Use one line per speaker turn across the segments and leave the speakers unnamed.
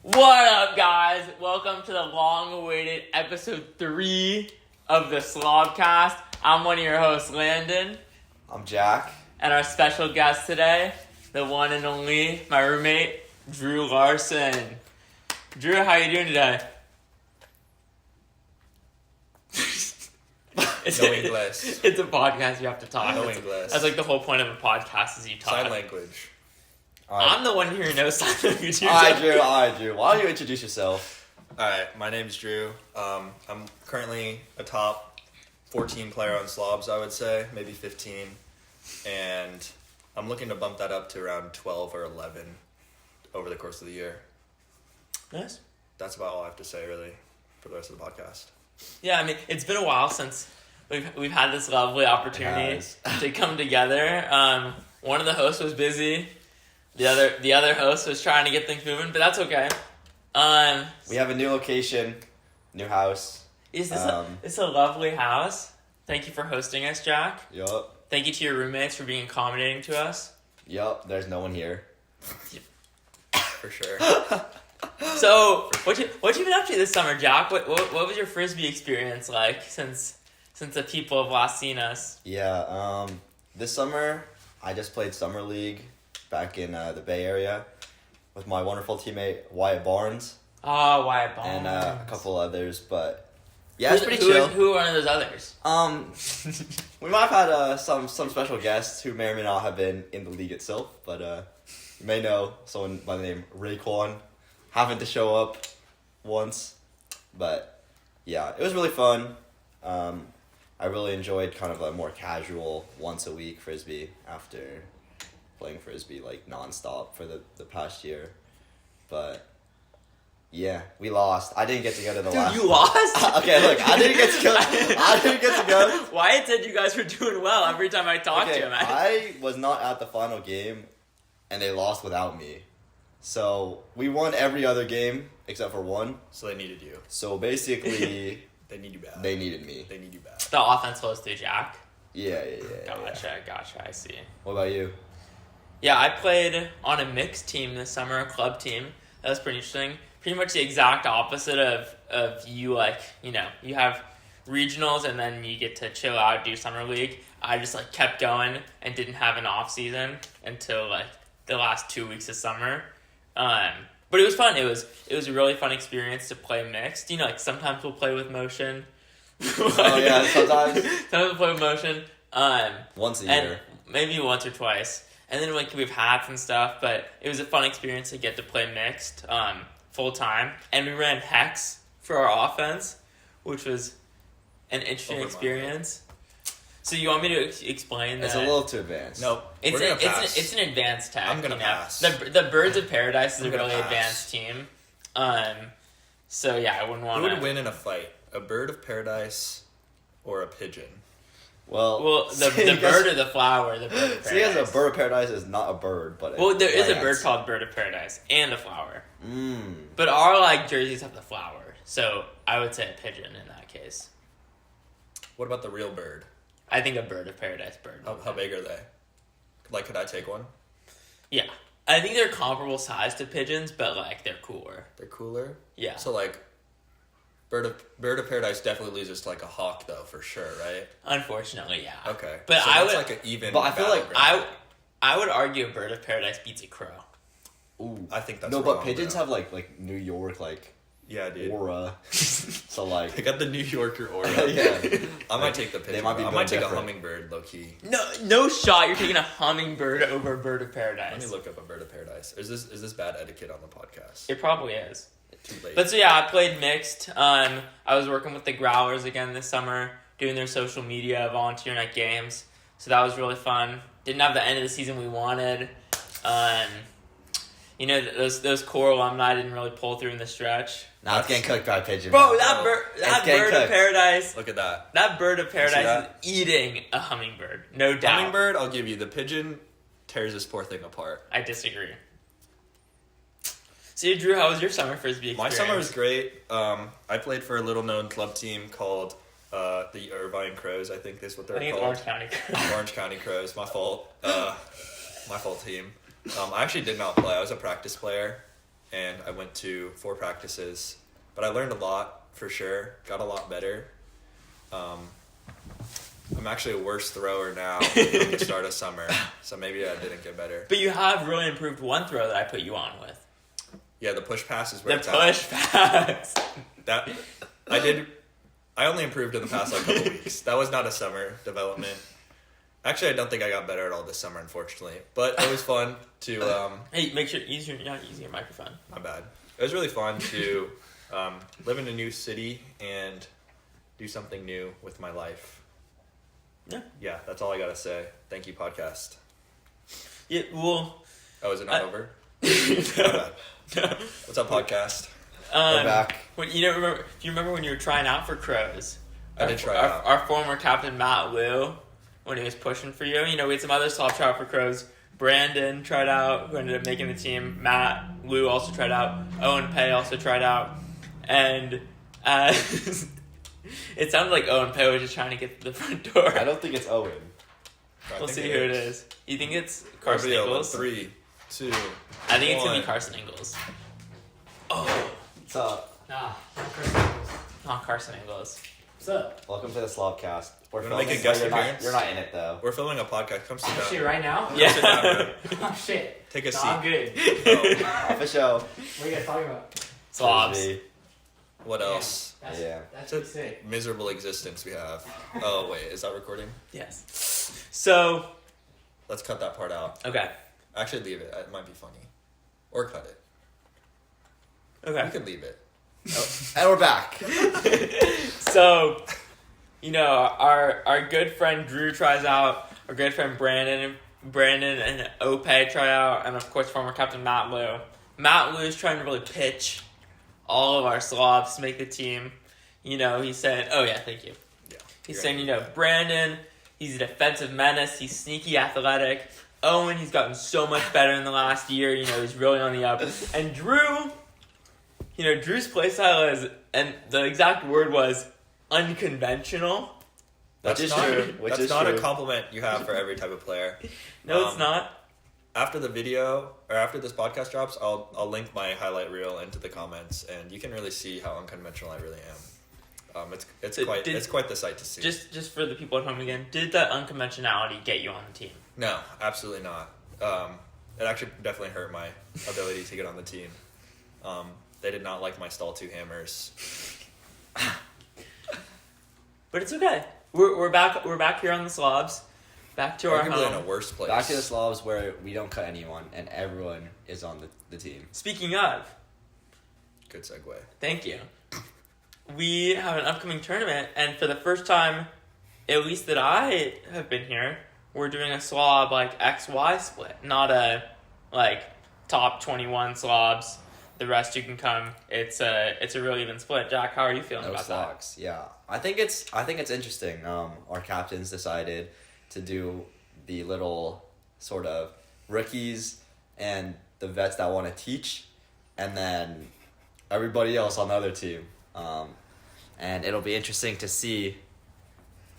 What up, guys? Welcome to the long-awaited episode 3 of the SLOBCast. I'm one of your hosts, Landon.
I'm Jack.
And our special guest today, the one and only, my roommate, Drew Larson. Drew, how you doing today?
No English.
It's a podcast, you have to talk.
No English.
That's like the whole point of a podcast is you talk.
Sign language.
I'm the one here who knows sign language.
Alright, Drew. Why don't you introduce yourself?
Alright, my name's Drew. I'm currently a top 14 player on Slobs, I would say, maybe 15. And I'm looking to bump that up to around 12 or 11 over the course of the year.
Nice.
That's about all I have to say, really, for the rest of the podcast.
Yeah, I mean, it's been a while since we've had this lovely opportunity to come together. One of the hosts was busy. The other host was trying to get things moving, but that's okay.
We have a new location, new house.
It's a lovely house. Thank you for hosting us, Jack.
Yup.
Thank you to your roommates for being accommodating to us.
Yup, there's no one here.
For sure.
So, what you been up to this summer, Jack? What was your Frisbee experience like since the people have last seen us?
Yeah, this summer, I just played Summer League back in the Bay Area with my wonderful teammate Wyatt Barnes.
Oh, Wyatt Barnes.
And a couple others, but yeah, it's pretty chill.
Who are one of those others?
We might have had some special guests who may or may not have been in the league itself, but you may know someone by the name Raekwon having to show up once. But yeah, it was really fun. I really enjoyed kind of a more casual once a week Frisbee after playing Frisbee like nonstop for the past year. But yeah, we lost. I didn't get to go to the last.
Dude, you lost?
Okay, look, I didn't get to go.
Wyatt said you guys were doing well every time I talked to him.
I was not at the final game, and they lost without me. So we won every other game except for one.
So they needed you.
So basically,
They need you bad.
they needed me.
They need you bad.
The offense flows through Jack.
Yeah.
Gotcha, I see.
What about you?
Yeah, I played on a mixed team this summer, a club team. That was pretty interesting. Pretty much the exact opposite of you, like, you know, you have regionals and then you get to chill out, do summer league. I just, like, kept going and didn't have an off season until, like, the last 2 weeks of summer. But it was fun. It was a really fun experience to play mixed. You know, like, sometimes we'll play with motion.
Oh, yeah, sometimes.
Sometimes we'll play with motion.
Once a year.
Maybe once or twice. And then like we have hats and stuff, but it was a fun experience to get to play mixed full time. And we ran Hex for our offense, which was an interesting experience. So you want me to explain that?
It's a little too advanced.
Nope.
It's an advanced tech.
I'm gonna pass.
The Birds of Paradise is a really
pass.
advanced team. So yeah, I wouldn't want to.
Who would win in a fight? A bird of paradise or a pigeon?
Well, the bird or the flower, the bird of paradise.
See, as a bird of paradise is not a bird, but
there is a bird called bird of paradise and a flower.
Mm.
But our like jerseys have the flower, so I would say a pigeon in that case.
What about the real bird?
I think a bird of paradise bird.
How big are they? Like, could I take one?
Yeah, I think they're comparable size to pigeons, but like they're cooler.
They're cooler?
Yeah.
So like, Bird of Paradise definitely loses to like a hawk though, for sure, right?
Unfortunately, yeah.
Okay.
But
so
I
that's
would
like an even.
But I feel like
I would argue a bird of paradise beats a crow.
Ooh.
I think that's
no,
wrong,
but pigeons
bro.
have like New York
yeah, dude.
aura. So like
They got the New Yorker aura.
yeah.
I might take the pigeon.
They might be
I might take
different.
a hummingbird, low key.
No shot. You're taking a hummingbird over a bird of paradise.
Let me look up a Bird of Paradise. Is this bad etiquette on the podcast?
It probably is.
Too late.
But so yeah, I played mixed. I was working with the Growlers again this summer, doing their social media, volunteering at games. So that was really fun. Didn't have the end of the season we wanted. You know, those core alumni didn't really pull through in the stretch.
Now it's getting cooked by a pigeon.
Bro,
man.
that bird
cooked.
of paradise.
Look at that.
That bird of paradise
that?
is eating a hummingbird, no doubt.
Hummingbird, I'll give you. The pigeon tears this poor thing apart.
I disagree. So, Drew, how was your summer Frisbee experience?
My summer was great. I played for a little-known club team called the Irvine Crows. I think that's what they're
I think
called.
it's Orange County Crows.
Orange County Crows. My fault. My fault team. I actually did not play. I was a practice player. and I went to 4 practices. But I learned a lot, for sure. Got a lot better. I'm actually a worse thrower now than the start of summer, so maybe I didn't get better.
But you have really improved one throw that I put you on with.
Yeah, the push pass is where
The
it's
push pass.
at. I only improved in the past couple weeks. That was not a summer development. Actually, I don't think I got better at all this summer, unfortunately. But it was fun to...
Hey, make sure use your microphone.
My bad. It was really fun to live in a new city and do something new with my life.
Yeah.
Yeah, that's all I gotta say. Thank you, podcast.
Yeah, well...
Oh, is it not over?
No. No.
What's up, podcast?
We're back.
Do you remember when you were trying out for Crows?
I did try out.
Our former captain, Matt Liu, when he was pushing for you. We had some other slob try out for Crows. Brandon tried out, who ended up making the team. Matt Liu also tried out. Owen Pei also tried out. And it sounded like Owen Pei was just trying to get to the front door.
I don't think it's Owen.
We'll see who it is. You think it's Carson Ingalls?
3, 2.
I think it's going to be Carson Ingalls. Oh.
What's up?
Nah, not Carson Ingalls.
Not Carson Ingalls.
What's up?
Welcome to the SLOBCast. We're
You wanna make a
filming,
guest
but
appearance?
you're not in it, though.
We're filming a podcast. Come sit
Oh, shit,
down.
right now?
Yeah.
Sit down, bro.
Oh, shit.
Take a
No,
seat.
I'm good.
Oh,
For show.
What are you guys talking about?
Slobs.
Frisbee.
what else?
That's,
Yeah.
That's
It's a
pretty sick.
miserable existence we have. Oh, wait. Is that recording?
Yes. So,
Let's cut that part out.
okay.
Actually, leave it. It might be funny. Or cut it.
Okay.
You can leave it.
And we're back.
So, our good friend Drew tries out. Our good friend Brandon and Ope try out, and of course former captain Matt Liu. Matt Liu is trying to really pitch all of our slobs to make the team. He's saying, "Oh yeah, thank you."
Yeah.
He's
You're
saying,
right.
Brandon, he's a defensive menace. He's sneaky athletic. Owen, he's gotten so much better in the last year. He's really on the up. And Drew, Drew's playstyle is, and the exact word was, unconventional.
Which is
not,
true.
That's not a compliment you have for every type of player.
No, it's not.
After the video, or after this podcast drops, I'll link my highlight reel into the comments, and you can really see how unconventional I really am. It's quite the sight to see.
Just for the people at home again, did that unconventionality get you on the team?
No, absolutely not. It actually definitely hurt my ability to get on the team. They did not like my stall 2 hammers.
But it's okay. We're back here on the slobs. Back to our
Arguably in a
home.
worse place.
Back to the Slobs where we don't cut anyone and everyone is on the team.
Speaking of,
Good segue.
thank you. We have an upcoming tournament, and for the first time, at least that I have been here, we're doing a slob XY split, not a top 21 slobs. The rest you can come. It's a really even split. Jack, how are you feeling
No
about
slocks. Yeah, I think it's interesting. Our captains decided to do the little sort of rookies and the vets that want to teach, and then everybody else on the other team. And it'll be interesting to see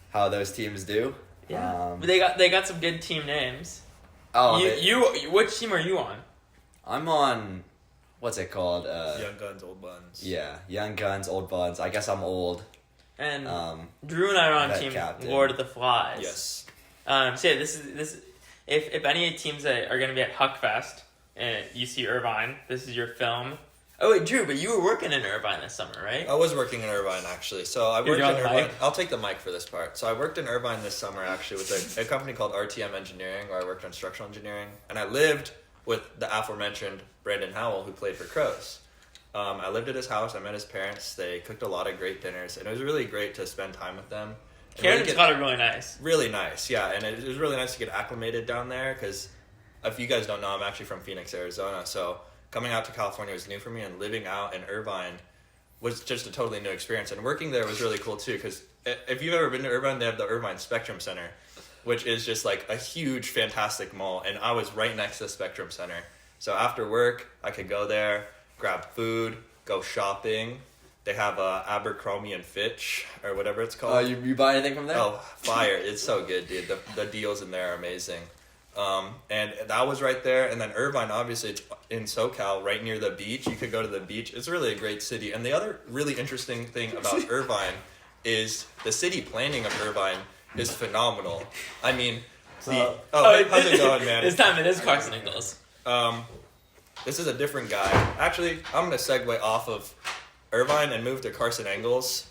how those teams do.
that? Yeah, but they got some good team names.
Oh,
You which team are you on?
I'm on. What's it called?
Young Guns, Old Buns.
Yeah, Young Guns, Old Buns. I guess I'm old.
And
Um,
Drew and I are on
vet
team
captain.
Lord of the Flies.
Yes.
So yeah, this is if any teams that are going to be at Huckfest and UC Irvine, this is your film. Oh wait, Drew, but you were working in Irvine this summer, right?
I was working in Irvine, actually. So I
You're
worked in
on the
Irvine.
mic?
I'll take the mic for this part. So I worked in Irvine this summer, actually, with a company called RTM Engineering, where I worked on structural engineering. And I lived with the aforementioned Brandon Howell, who played for Crows. I lived at his house. I met his parents. They cooked a lot of great dinners. And it was really great to spend time with them. And really
Karen's got it really nice.
Really nice, yeah. And it was really nice to get acclimated down there, because if you guys don't know, I'm actually from Phoenix, Arizona. So coming out to California was new for me, and living out in Irvine was just a totally new experience. And working there was really cool too, because if you've ever been to Irvine, they have the Irvine Spectrum Center, which is just like a huge, fantastic mall. And I was right next to the Spectrum Center. So after work, I could go there, grab food, go shopping. They have Abercrombie and Fitch, or whatever it's called.
you buy anything from there?
Oh, fire. It's so good, dude. The deals in there are amazing. And that was right there. And then Irvine, obviously, it's in SoCal, right near the beach. You could go to the beach. It's really a great city. And the other really interesting thing about Irvine is the city planning of Irvine is phenomenal. I mean, hey, how's it going, man?
This time it is Carson Ingalls.
This is a different guy. Actually, I'm going to segue off of Irvine and move to Carson Engels.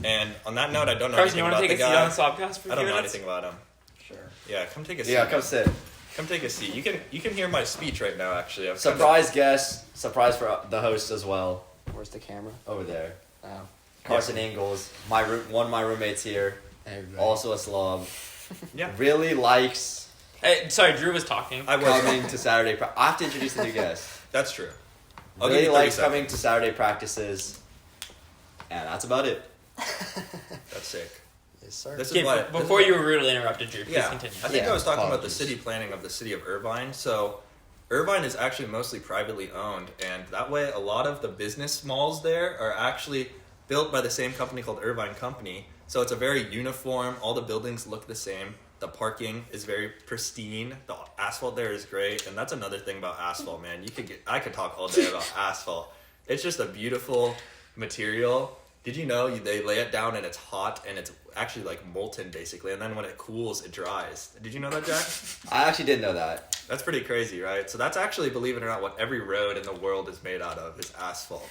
And on that note, I don't know
Carson,
anything
you want
about
to
the
take a seat on the
guy.
SLOBCast for a
I don't
few
know
minutes?
anything about him.
Sure.
Yeah, come take a seat.
Yeah, come sit.
Come take a seat. You can hear my speech right now. Actually, I'm
Surprise guest. Surprise for the host as well.
Where's the camera?
Over there.
Oh,
Carson Ingalls. One of my roommates here.
everybody.
Also a slob.
Yeah.
Really likes
Hey, sorry, Drew was talking.
I was.
coming to Saturday. I have to introduce the new guest.
That's true. I'll give
Really
you 30
likes coming
seconds.
to Saturday practices. And that's about it.
That's sick.
Yes, sir.
This is
Okay,
why.
before you were rudely interrupted, Drew, please
Yeah,
continue.
I think
Yeah,
I was talking about the
apologies.
city planning of the city of Irvine. So, Irvine is actually mostly privately owned, and that way, a lot of the business malls there are actually built by the same company called Irvine Company. So it's a very uniform. All the buildings look the same. The parking is very pristine. The asphalt there is great, and that's another thing about asphalt, man. I could talk all day about asphalt. It's just a beautiful material. Did you know they lay it down and it's hot and it's actually like molten basically, and then when it cools, it dries. Did you know that, Jack?
I actually didn't know that.
That's pretty crazy, right? So that's actually, believe it or not, what every road in the world is made out of is asphalt.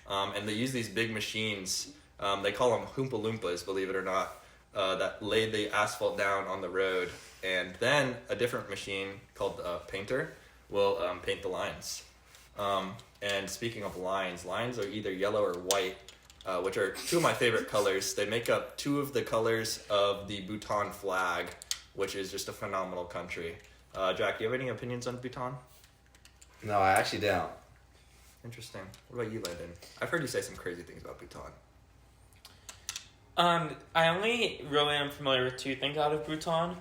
And they use these big machines. They call them Oompa Loompas, believe it or not, that lay the asphalt down on the road. And then a different machine called a painter will paint the lines. And speaking of lines are either yellow or white, which are two of my favorite colors. They make up two of the colors of the Bhutan flag, which is just a phenomenal country. Jack, do you have any opinions on Bhutan?
No, I actually don't.
Interesting. What about you, Landon? I've heard you say some crazy things about Bhutan.
I only really am familiar with two things out of Bhutan.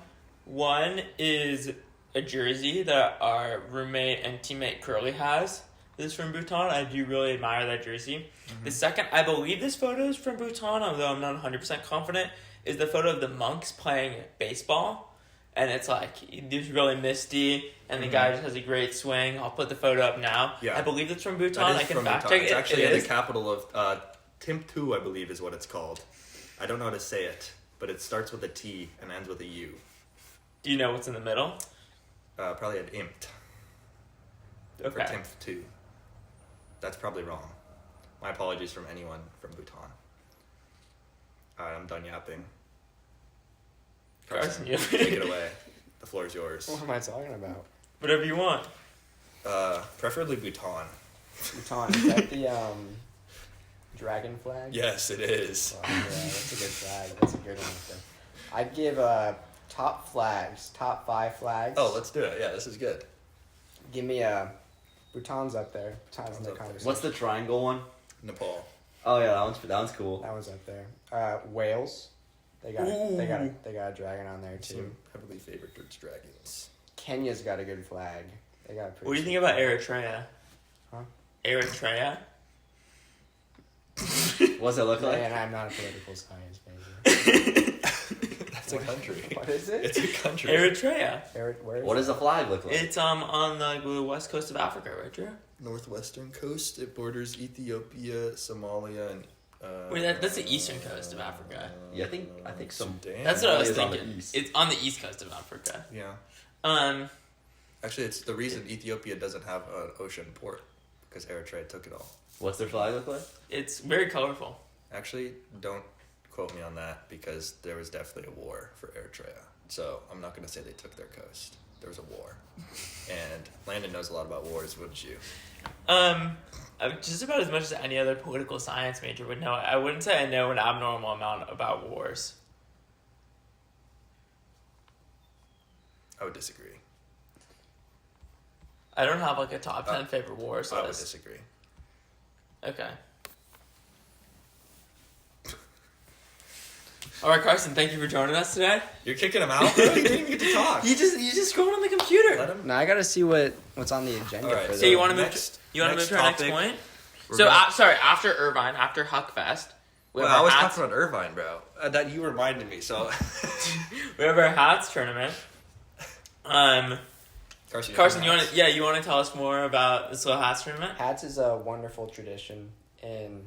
One is a jersey that our roommate and teammate Curly has. This is from Bhutan. I do really admire that jersey.
Mm-hmm.
The second, I believe this photo is from Bhutan, although I'm not 100% confident, is the photo of the monks playing baseball. And it's like, it's really misty, and the guy just has a great swing. I'll put the photo up now.
Yeah.
I believe it's from Bhutan.
That
I
is
can
from
fact
Bhutan.
check
It's
it.
actually
It
in
is.
the capital of Timbuktu, I believe is what it's called. I don't know how to say it, but it starts with a T and ends with a U.
Do you know what's in the middle?
Probably an Imt. For
Okay.
Timbuktu. That's probably wrong. My apologies from anyone from Bhutan. Alright, I'm done yapping.
Carson, you
Take it away. The floor is yours.
What am I talking about?
Whatever you want.
Preferably Bhutan.
Bhutan, is that the dragon flag?
Yes, it is.
Oh, yeah, that's a good flag. That's a good one. I'd give top 5 flags.
Oh, let's do it. Yeah, this is good.
Give me Bhutan's up there. Bhutan's in the
up there.
conversation.
What's the triangle one?
Nepal.
Oh yeah, that one's cool.
That one's up there. Wales. They got a dragon on there too.
Some heavily favored dragons.
Kenya's got a good flag. They got a pretty
What do you think about Eritrea?
Huh?
Eritrea?
What's it look like?
Man, I'm not a political science major.
That's a country.
What is it?
It's a country.
Eritrea.
Where is
What
it?
does the flag look like?
It's on the west coast of Africa, right, Drew?
Northwestern coast. It borders Ethiopia, Somalia, and.
Wait, that's the eastern coast of Africa.
Yeah, I think some.
Sudan.
That's what I was
It's on the
thinking.
east.
It's on the east coast of Africa.
Yeah. Actually, it's the reason Ethiopia doesn't have an ocean port because Eritrea took it all.
What's their flag look like?
It's very colorful.
Actually, don't quote me on that because there was definitely a war for Eritrea. So I'm not going to say they took their coast. There was a war. And Landon knows a lot about wars, wouldn't you?
Just about as much as any other political science major would know. I wouldn't say I know an abnormal amount about wars.
I would disagree.
I don't have like a top 10 favorite wars
I would
list.
disagree.
Okay. All right, Carson, thank you for joining us today.
You're kicking him out, bro? You didn't even get to talk.
You just scrolled on the computer.
Let him.
No, I gotta see what's on the agenda.
All right,
for
So
the,
you want to move?
Next-
You want to move
next
to our next
topic.
point?
We're
So
gonna-
sorry, after Irvine, after Huckfest, we
Well,
have
I
our
was
hats.
talking about Irvine, bro. That you reminded me. So
We have our hats tournament. Carson, you want to tell us more about the Slow Hats tournament?
Hats is a wonderful tradition in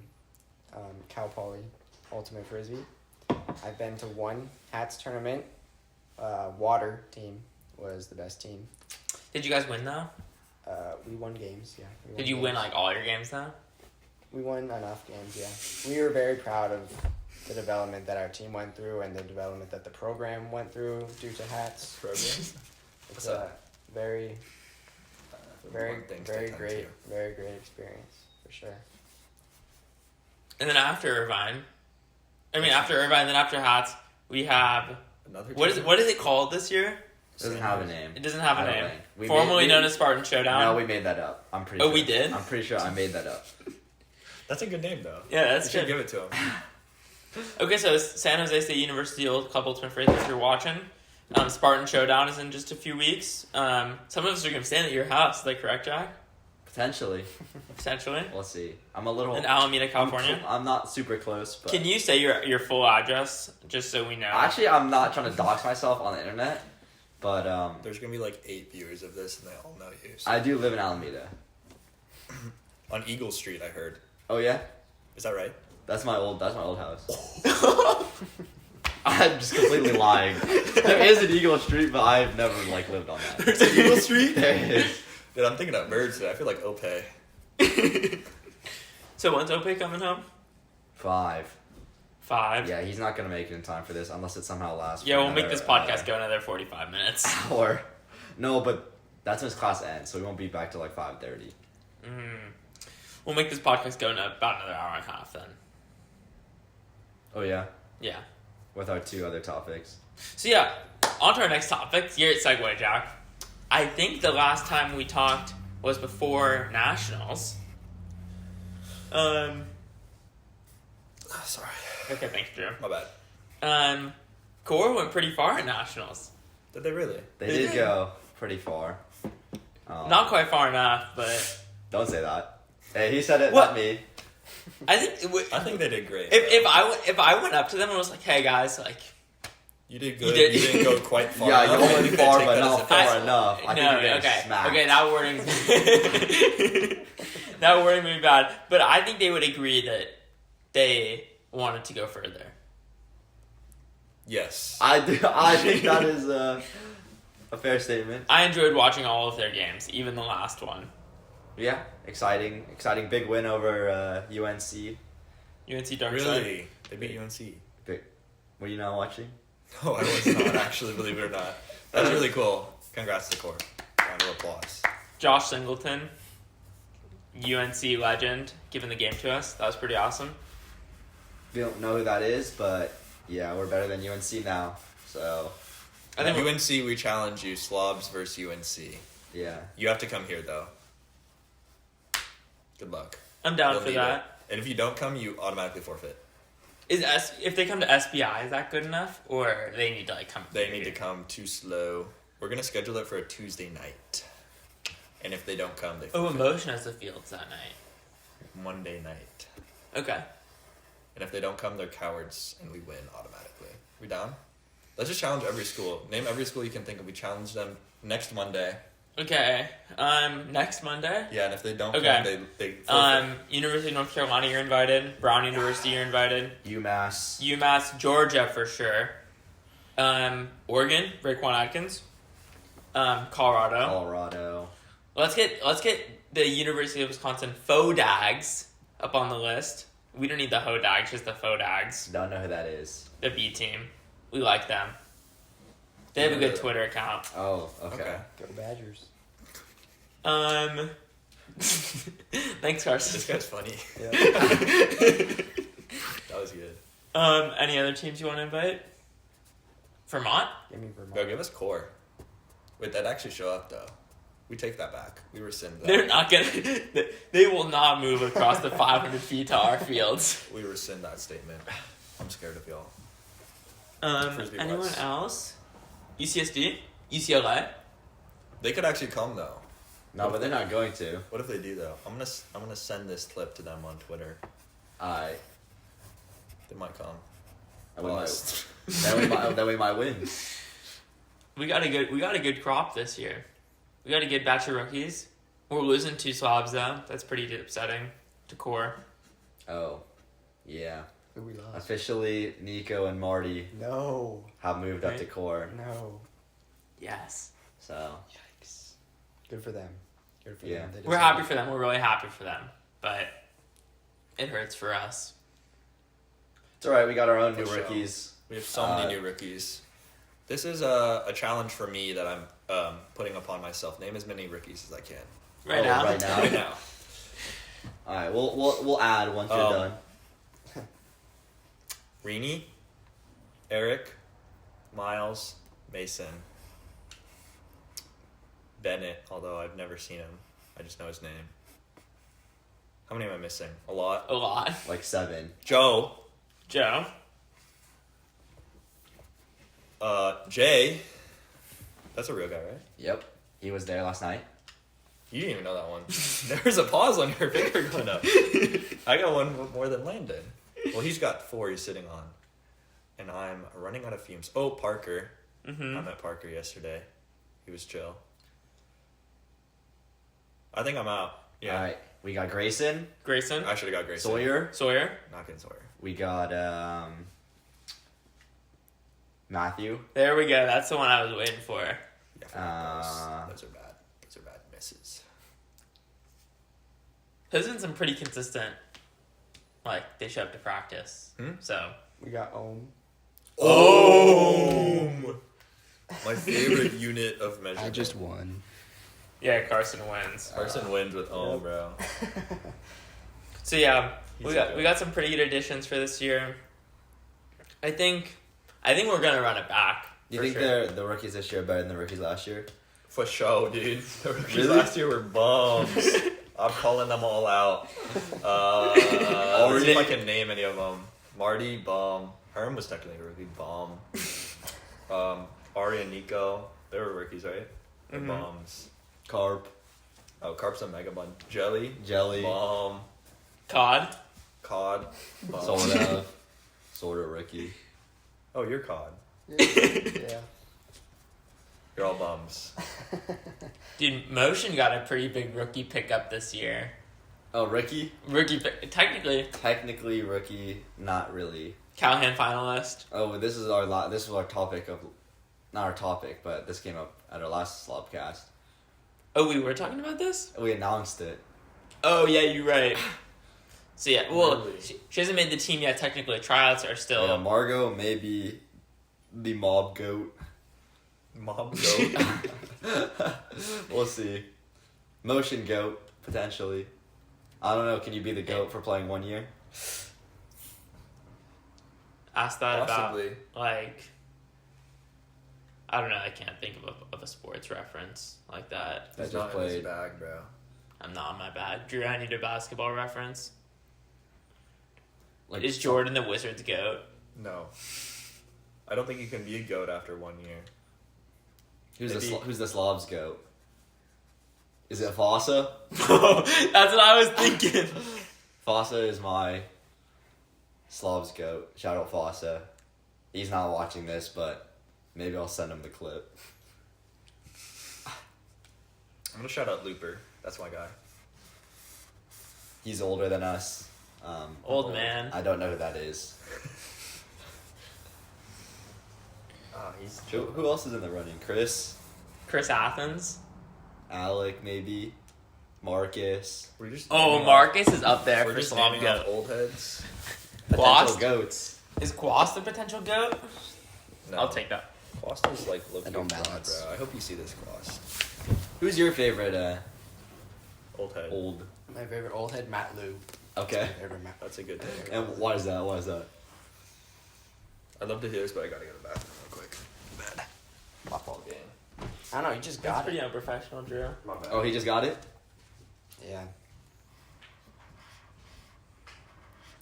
Cal Poly Ultimate Frisbee. I've been to one Hats tournament. Water team was the best team.
Did you guys win though?
We won games, yeah.
Did you win like all your games though?
We won enough games, yeah. We were very proud of the development that our team went through and the development that the program went through due to Hats. It's a very great experience for sure.
And then after Irvine, then after Hats, we have
Another
what is it called this year?
It doesn't have a name.
It doesn't have a
I don't
name.
think.
Formerly known as Spartan Showdown.
No, we made that up. I'm pretty.
Oh,
sure.
we did?
I'm pretty sure I made that up.
That's a good name though.
Yeah, that's
You should
good.
give it to him.
Okay, so San Jose State University Old Club Ultimate Frisbee, if you're watching, Spartan Showdown is in just a few weeks. Some of us are going to stand at your house. Is that correct, Jack?
Potentially.
Potentially.
We'll see. I'm a little.
In Alameda, California.
I'm not super close, but.
Can you say your full address, just so we know?
Actually, I'm not trying to dox myself on the internet, but
There's gonna be like 8 viewers of this, and they all know you. So.
I do live in Alameda.
On Eagle Street, I heard.
Oh yeah,
Is that right?
that's my old house. I'm just completely lying. There is an Eagle Street, but I've never lived on that.
There's an Eagle Street?
There is.
Dude, I'm thinking of birds today. I feel like Ope.
So when's Ope coming home?
5.
5.
Yeah, he's not gonna make it in time for this unless it somehow lasts.
Yeah,
for
we'll make
another,
this podcast go another 45 minutes.
Hour. No, but that's when his class ends, so we won't be back till 5:30.
We'll make this podcast go about another hour and a half then.
Oh yeah,
Yeah.
with our 2 other topics.
So yeah, on to our next topic. You're at Segway, Jack. I think the last time we talked was before Nationals.
Sorry.
Okay, thanks, Drew.
My bad.
Core went pretty far at Nationals.
Did they really?
They
They
did
did.
go pretty far.
Not quite far enough, but
Don't say that. Hey, he said it,
What?
not me.
I think
I think they did great.
if I went up to them and was like, "Hey guys, like."
You did
You
good.
did-
You didn't go quite far.
Yeah,
enough.
you
I
went
think they
far,
take
but
that as
not
a
far
fact.
enough. I think you're getting
okay,
smacked.
okay, that wording may be bad, but I think they would agree that they wanted to go further.
Yes.
I think that is a fair statement.
I enjoyed watching all of their games, even the last one.
Yeah, exciting big win over UNC.
UNC Darkside.
Really? They beat UNC.
Were you not watching?
No, I was not actually, believe it or not. That's really cool. Congrats to Core. Round of applause.
Josh Singleton, UNC legend, giving the game to us. That was pretty awesome.
We don't know who that is, but yeah, we're better than UNC now. So
I think
UNC, we challenge you, Slobs versus UNC.
yeah,
You have to come here, though. Good luck.
I'm down
You'll
for
need
that.
it. And if you don't come, you automatically forfeit.
If they come to SBI, is that good enough, or they need to come?
They need to come too slow. We're going to schedule it for a Tuesday night. And if they don't come, they
Oh,
forfeit.
Emotion has the fields that night.
Monday night.
Okay.
And if they don't come, they're cowards, and we win automatically. We down? Let's just challenge every school. Name every school you can think of. We challenge them next Monday.
Okay. Next Monday.
Yeah, and if they don't
Okay.
come, they forfeit.
University of North Carolina, you're invited. Brown University, you're invited.
UMass.
UMass, Georgia for sure. Oregon, Raekwon Atkins. Colorado. Let's get the University of Wisconsin Fodags up on the list. We don't need the Hodags, just the Fodags.
Don't know who that is.
The B team. We like them. They have a good Twitter account.
Oh, okay.
Go Badgers.
Thanks, Carson.
This guy's funny.
Yeah.
That was good.
Any other teams you want to invite? Vermont?
Give me Vermont.
Bro, give us Core. Wait, that'd actually show up, though. We take that back. We rescind that.
They're not gonna. They will not move across the 500 feet to our fields.
We rescind that statement. I'm scared of y'all. Frisbee
Anyone
West.
else? UCSD? UCLA?
They could actually come, though.
No, but they're not going to.
What if they do, though? I'm gonna send this clip to them on Twitter.
I.
They might come.
Then we
Lost.
might win.
we got a good crop this year. We got a good batch of rookies. We're losing 2 slobs though. That's pretty upsetting to core.
Oh, yeah.
Who we lost?
Officially, Nico and Marty
No.
have moved up
Right.
to core.
No.
Yes.
So,
Yikes. Good for them. Good for
Yeah.
them. They
We're
deserve
happy
it.
for them. We're really happy for them. But it hurts for us.
it's alright, we got our own new
For sure.
rookies.
We have so many new rookies. This is a challenge for me that I'm putting upon myself. Name as many rookies as I can.
Right
Oh,
now.
right now?
Right now.
Alright, we'll add once you're done.
Rini, Eric, Miles, Mason, Bennett, although I've never seen him. I just know his name. How many am I missing? A lot.
A lot.
Like 7.
Joe,
Joe.
Jay. That's a real guy, right?
Yep. He was there last night.
You didn't even know that one. There's a pause on your finger going up. I got one more than Landon. Well, he's got 4 he's sitting on. And I'm running out of fumes. Oh, Parker.
Mm-hmm.
I met Parker yesterday. He was chill. I think I'm out. Yeah.
Alright, we got Grayson,
Grayson.
I should have got Grayson.
Sawyer.
Not getting Sawyer.
we got Matthew.
There we go. That's the one I was waiting for.
Yeah, those are bad. Those are bad misses.
There's been some pretty consistent. Like they show up to practice. So
We got Ohm.
Oh! My favorite unit of measurement.
won.
yeah, Carson wins.
Carson wins with bro.
So yeah,
He's
we
a
got
goat.
we got some pretty good additions for this year. I think we're gonna run it back.
Do you
for
think
sure.
the rookies this year are better than the rookies last year?
For sure, dude. The rookies
Really?
last year were bums. I'm calling them all out. Let's see if I can name any of them. Marty, bum. Herm was technically a rookie, bum. Ari and Nico, they were rookies, right? They're
Mhm.
bums.
Carp,
Oh, Carp's a mega bun. Jelly,
Jelly,
bum.
Cod.
Cod, bum.
sort of rookie.
Oh, you're Cod.
Yeah.
You're all bums.
Dude, Motion got a pretty big rookie pickup this year.
Oh, rookie?
Technically,
Technically rookie, not really.
Callahan finalist.
Oh, this is our topic of, not our topic, but this came up at our last SLOBCast.
Oh, we were talking about this?
We announced it.
Oh, yeah, you're right. So, yeah, well,
Really?
she hasn't made the team yet, technically. Tryouts are still...
Yeah, Margot may be the mob goat.
Mob goat.
We'll see. Motion goat, potentially. I don't know, can you be the goat for playing 1 year?
Ask that
Possibly.
about, like... I don't know, I can't think of a sports reference like that.
That
He's
just
not in his
played.
bag, bro.
I'm not my bad. Drew, I need a basketball reference.
Like
Is Jordan the Wizards' GOAT?
No. I don't think you can be a goat after 1 year.
Who's
Maybe-
who's the Slavs goat? Is it Fossa?
That's what I was thinking.
Fossa is my Slavs goat. Shout out Fossa. He's not watching this, but maybe I'll send him the clip.
I'm gonna shout out Looper. That's my guy.
He's older than us.
Old man.
I don't know who that is.
He's
Who else is in the running? Chris?
Chris Athens.
Alec, maybe? Marcus?
We're just
Oh,
naming
Marcus is up there
Off, we're
for
just
Slum
naming off
GOAT.
old heads.
Potential
Quast?
goats.
Is Quast the potential GOAT?
No.
I'll take that.
Quast is like low
That don't
fraud,
balance.
bro. I hope you see this Quast.
Who's your favorite
Old head.
old?
My favorite old head, Matt Lou.
Okay.
My favorite Matt.
That's a good thing.
And why is that? Why is that?
I'd love to hear this, but I gotta go to the bathroom real quick. Bad. My fault, game.
I don't know, he just
That's
got
pretty
it.
unprofessional, Drew.
My bad.
Oh, he just got it?
Yeah.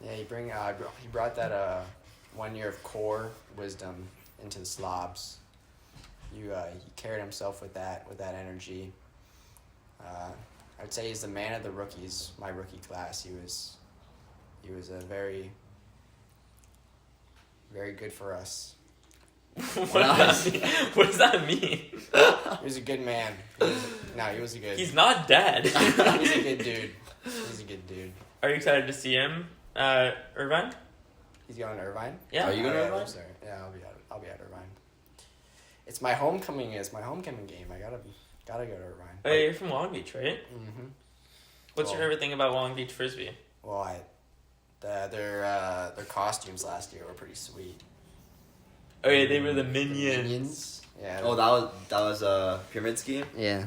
Yeah, he brought that 1 year of core wisdom into the slobs. He carried himself with that energy. I'd say he's the man of the rookies. My rookie class, he was a very, very good for us.
What does that mean?
He was a good man. He was a good.
He's not dead.
He's a good dude. He's a good dude.
Are you excited to see him, Irvine?
He's going to Irvine.
Yeah.
Are you going to Irvine?
Yeah, I'll be at Irvine. It's my homecoming. It's my homecoming game. I gotta go to Irvine.
Oh, you're from Long Beach, right?
Mm-hmm.
What's your favorite thing about Long Beach Frisbee?
Well, their costumes last year were pretty sweet.
Oh yeah, they were the Minions.
Yeah.
Oh, that was a pyramid scheme.
Yeah.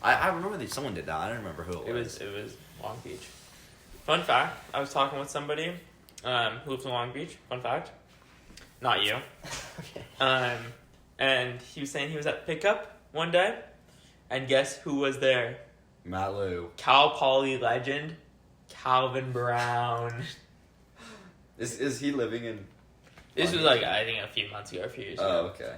I remember that someone did that. I don't remember who
It was Long Beach. Fun fact: I was talking with somebody who lives in Long Beach. Fun fact, not you.
Okay.
And he was saying he was at pickup one day, and guess who was there?
Matt Lou.
Cal Poly legend, Calvin Brown.
Is he living in?
This was like I think a few months ago, a few years
Oh,
ago.
okay.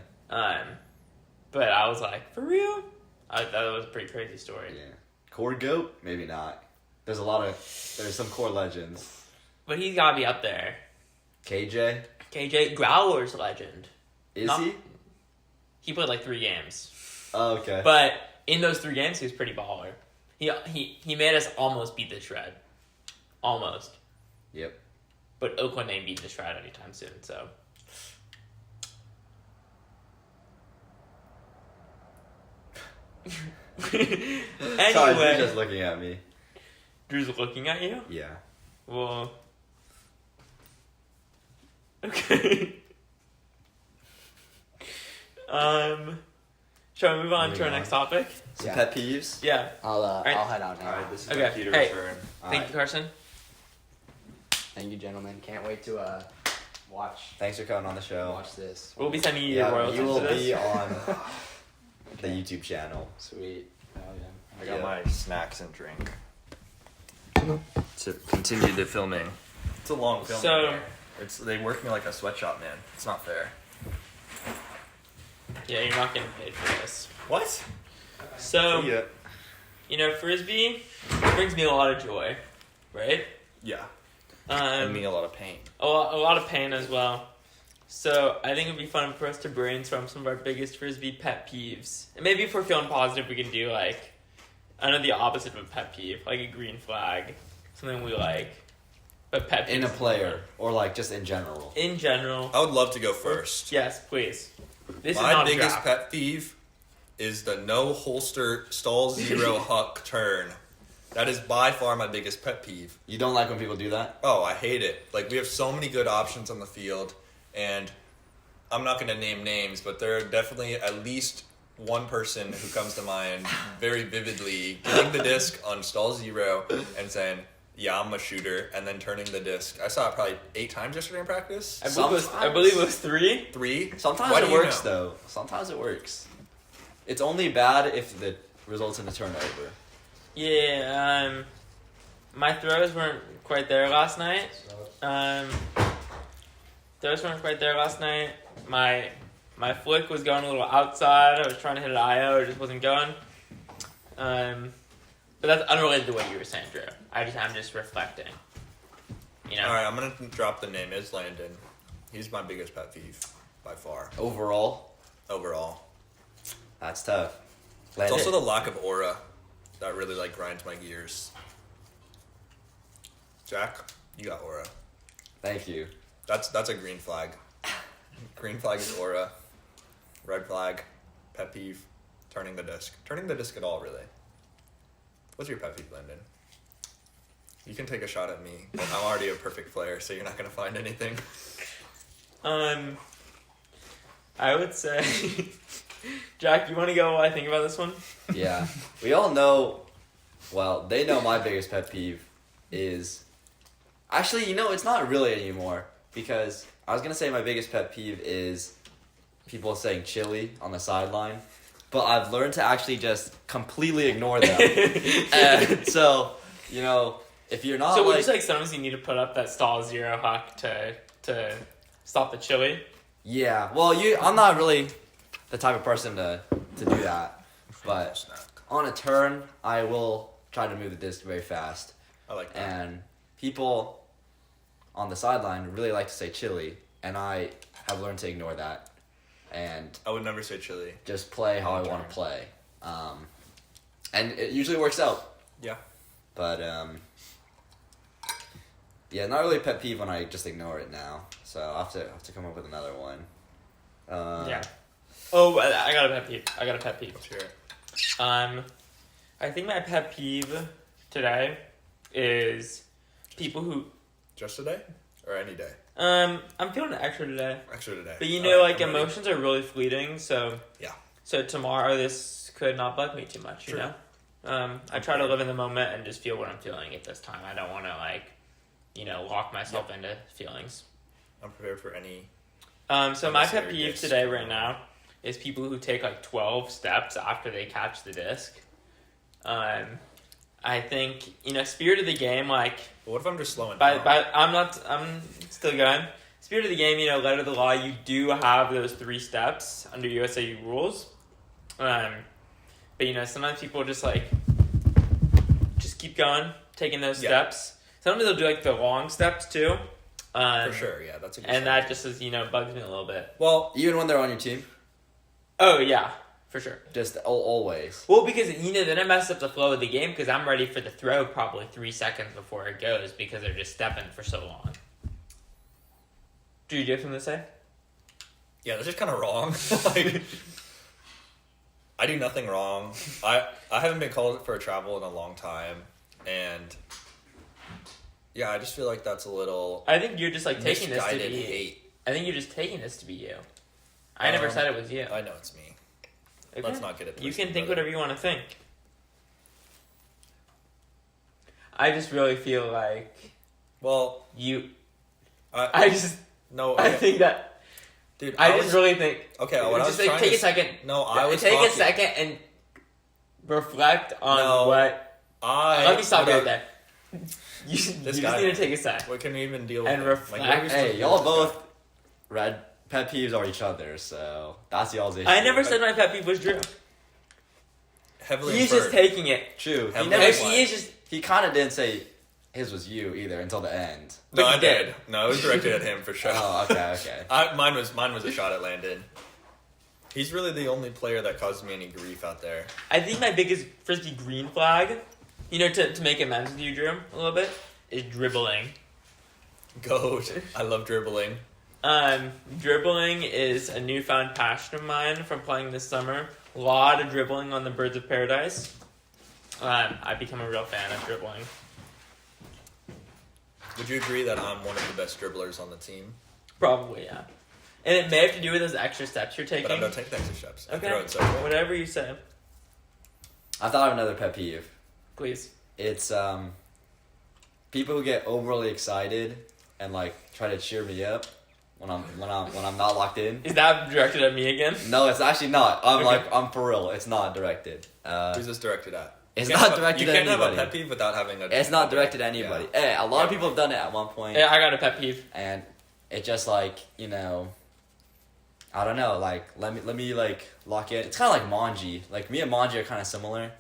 But I was like, for real? I thought it was a pretty crazy story.
Yeah. Core goat? Maybe not. There's some core legends.
But he's gotta be up there.
KJ?
KJ Growler's legend.
Is
Not-
he?
He played like 3 games.
Oh, okay.
But in those 3 games, he was pretty baller. He made us almost beat the Shred. Almost.
Yep.
But Oakland ain't beating the Shred anytime soon, so.
Sorry,
Anyway.
you're just looking at me.
Drew's looking at you?
Yeah.
Well. Okay. Shall we move on to
Moving
our
on.
next topic?
Some
Yeah.
pet peeves?
Yeah.
I'll
right.
head out now.
Alright, this is
Okay,
my key to
hey.
return.
Thank you, Carson.
Thank you, gentlemen. Can't wait to watch
Thanks for coming on the show.
this.
We'll be sending you
Yeah,
royalties
you will
for this.
be on the YouTube channel.
Sweet. Oh yeah.
I got
Yeah.
my snacks and drink to continue the filming. It's a long film.
So-
They work me like a sweatshop, man. It's not fair.
Yeah, you're not getting paid for this.
What?
So,
Yeah.
you know, Frisbee brings me a lot of joy, right?
Yeah. And me
A
a lot of pain.
lot of pain as well. So, I think it'd be fun for us to brainstorm some of our biggest Frisbee pet peeves. And maybe if we're feeling positive, we can do like, I know the opposite of a pet peeve, like a green flag, something we like. But pet peeves.
In a player, or like just in general.
In general.
I would love to go first.
Yes, please. This is
My
not a
biggest
draft.
pet peeve is the no holster stall zero huck turn. That is by far my biggest pet peeve.
You don't like when people do that?
Oh, I hate it. Like, we have so many good options on the field, and I'm not going to name names, but there are definitely at least one person who comes to mind very vividly getting the disc on stall zero and saying, yeah, I'm a shooter, and then turning the disc. I saw it probably 8 times yesterday in practice.
I believe it was 3.
3?
Sometimes
Why
it
do you
works
know?
though. Sometimes it works. It's only bad if it results in a turnover.
Yeah, my throws weren't quite there last night. Throws weren't quite there last night. My flick was going a little outside. I was trying to hit an IO, it just wasn't going. But that's unrelated to what you were saying, Drew. I'm just reflecting. You know.
All right, I'm going to drop the name. It's Landon. He's my biggest pet peeve by far.
Overall, that's tough.
It's also the lack of aura that really like grinds my gears. Jack, you got aura.
Thank you.
That's a green flag. Green flag is aura. Red flag, pet peeve, turning the disc. Turning the disc at all, really. What's your pet peeve, Landon? You can take a shot at me. I'm already a perfect player, so you're not gonna find anything.
I would say, Jack, you want to go while I think about this one?
Yeah. We all know, well, they know my biggest pet peeve is... Actually, it's not really anymore. Because I was going to say my biggest pet peeve is people saying chili on the sideline. But I've learned to actually just completely ignore them. And so, if you're not
So would you say sometimes you need to put up that stall zero huck to stop the chili?
Yeah. Well, I'm not really the type of person to do that. But on a turn, I will try to move the disc very fast.
I like that.
And people on the sideline really like to say chili, and I have learned to ignore that. and
I would never say chili.
just play how I want to play. And it usually works out.
Yeah.
But, yeah, not really a pet peeve when I just ignore it now. So I'll have to come up with another one.
Yeah. Oh, I got a pet peeve.
Let's hear it.
I think my pet peeve today is people who.
Just today? Or any day?
I'm feeling extra today.
Extra today.
But you
All
know,
right,
like
I'm ready.
emotions are really fleeting, so
Yeah.
So tomorrow this could not bug me too much,
True.
you know. I try to live in the moment and just feel what I'm feeling at this time. I don't want to lock myself into feelings.
I'm prepared for any.
So my pet
Unnecessary
peeve
disc.
today right now is people who take like 12 steps after they catch the disc. I think spirit of the game, like.
But what if I'm just slowing
But
down?
I'm still going. Spirit of the game, letter of the law, you do have those 3 steps under USAU rules. But sometimes people just keep going, taking those
Yeah.
steps. Sometimes they'll do like the long steps too.
For sure, yeah, that's a good
And
sign.
that just is, bugs me a little bit.
Well,
Even when they're on your team,
Oh yeah, for sure.
just always.
Well, because then it messes up the flow of the game because I'm ready for the throw probably 3 seconds before it goes because they're just stepping for so long. Do you have something to say?
yeah, that's just kind of wrong. Like, I do nothing wrong. I haven't been called for a travel in a long time, and yeah, I just feel like that's a little
I think you're just taking this to
misguided
be.
hate.
I think you're just taking this to be you. I never said it was you.
I know it's me.
Okay.
Let's not get it.
You
twisted,
can think
brother.
whatever you want to think. I just really feel like
Well,
you.
I
I think that.
dude.
I just really think.
okay. What I was
Just
trying
take
to
a second.
No, I was
take
talking.
a second and reflect on
No,
what. Let me stop you right there. You just
guy.
need to take a sec.
What can we even deal with?
And
him?
reflect.
what are we supposed to
Hey,
do
y'all
with this
both
guy?
red pet peeves are each other, so that's y'all's issue.
I never said my pet peeve was Drew.
heavily.
He's
inferred.
just taking it.
True. He,
Heavily
never,
inferred.
He is just.
he kind of didn't say his was you either until the end.
No,
But
I
you
did.
did.
No, it was directed at him for sure.
Oh, okay.
Mine was a shot at Landon. He's really the only player that caused me any grief out there.
I think my biggest frisbee green flag, to make amends with you, Drew, a little bit, is dribbling.
Goat. I love dribbling.
Dribbling is a newfound passion of mine from playing this summer. A lot of dribbling on the Birds of Paradise. I've become a real fan of dribbling.
Would you agree that I'm one of the best dribblers on the team?
Probably, yeah. And it may have to do with those extra steps you're taking.
But I don't take the extra steps. I
Okay,
throw it so quick.
whatever you say,
I thought of another pet peeve.
please.
It's people who get overly excited and try to cheer me up when I'm not locked in.
Is that directed at me again?
No, it's actually not.
Okay.
I'm for real. It's not directed.
Who's this directed at?
It's
You can't
not
have a-
directed
You
at
can't have
anybody.
a pet peeve without having a...
It's not directed at anybody.
Yeah.
Hey, a lot of people have done it at one point,
Yeah, I got a pet peeve.
and it just I don't know. Let me lock in. It's kind of like Manji. Me and Manji are kind of similar.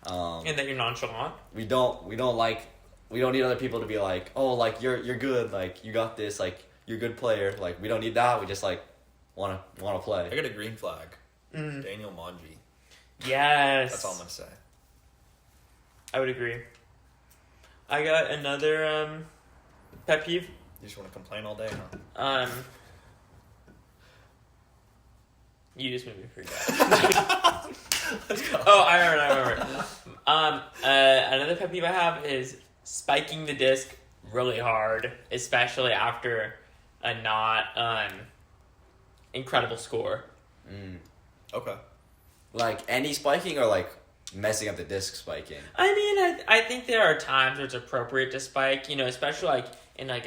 And that you're nonchalant.
We don't need other people to be like, oh, you're good, you got this, you're a good player. We don't need that. We just wanna
I
play.
got a green flag.
Mm.
Daniel Manji.
Yes.
That's all I'm going to say.
I would agree. I got another pet peeve.
You just want to complain all day, huh?
You just made me forget. Oh, I remember. Another pet peeve I have is spiking the disc really hard, especially after a not incredible score.
Okay.
Any spiking or messing up the disc spiking.
I mean, I think there are times where it's appropriate to spike, especially in a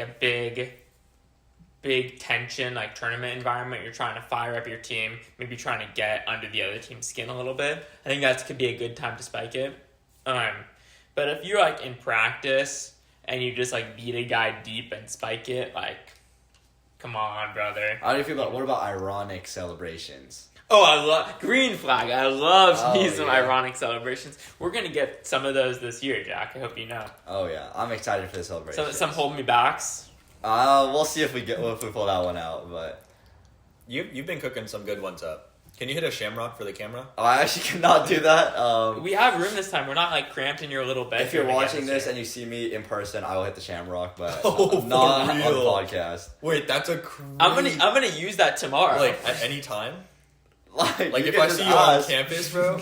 big tension tournament environment. You're trying to fire up your team, maybe trying to get under the other team's skin a little bit. I think that could be a good time to spike it. But if you're in practice and you just beat a guy deep and spike it, come on, brother.
How do you feel about what about ironic celebrations?
Oh, I love green flag. I love
Oh,
some
yeah.
ironic celebrations. We're gonna get some of those this year, Jack. I hope you know.
Oh yeah, I'm excited for the celebration.
Some hold me backs.
We'll see if we pull that one out, but
You've been cooking some good ones up. Can you hit a shamrock for the camera?
Oh, I actually cannot do that.
We have room this time. We're not like cramped in your little bed.
If you're watching this and you see me in person, I will hit the shamrock, but
Oh,
not
for
on the
real?
podcast.
Wait, that's a crazy...
I'm gonna use that tomorrow.
Like, at any time?
Like
Like,
you
if
can
I
just
see you on
ask.
campus, bro?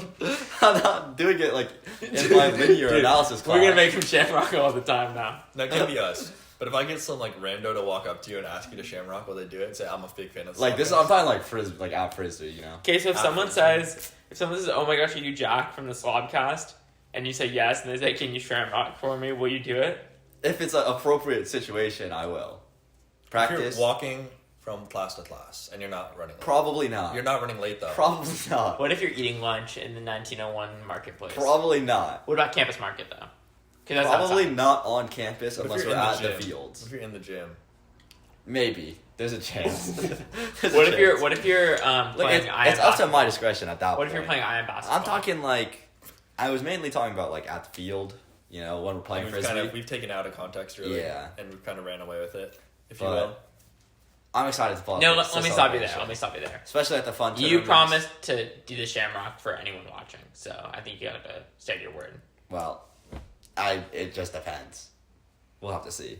I'm not doing it like in my linear
Dude,
analysis class.
we're gonna make him shamrock all the time now.
That can't be us. But if I get some, like, rando to walk up to you and ask you to shamrock while they do it, say, I'm a big fan of
like this.
SLOBCast.
I'm talking like frisbee, like at frisbee, you know.
Okay, so if
Ah,
someone
frisbee.
says, "Oh my gosh, are you Jack from the SLOBcast?" and you say yes, and they say, "Can you shamrock for me?" Will you do it?
If it's an appropriate situation, I will.
If
Practice.
you're walking from class to class and you're not running late.
Probably not.
You're not running late, though.
Probably not.
What if you're eating lunch in the 1901 marketplace?
Probably not.
What about campus market though? 'Cause that's
Probably
outside.
not on campus
What if
unless
you're
we're
in
at
the
the
gym?
fields.
If you're in the gym.
Maybe there's a chance. There's a
What if you're
chance.
playing
Look,
iron
it's up to
basketball?
my discretion at that
What
point.
if you're playing iron basketball?
I'm talking like, I was mainly talking about like at the field. You know, when we're playing frisbee.
We've taken it out of context, really.
Yeah.
And we've kind of ran away with it, if you
But-
will.
I'm excited to follow.
No,
this.
let me
It's a
stop you there.
celebration.
Let me stop you there.
Especially at the fun.
You
tournaments.
promised to do the shamrock for anyone watching, so I think you have to stay your word.
Well, it just depends. We'll have to see.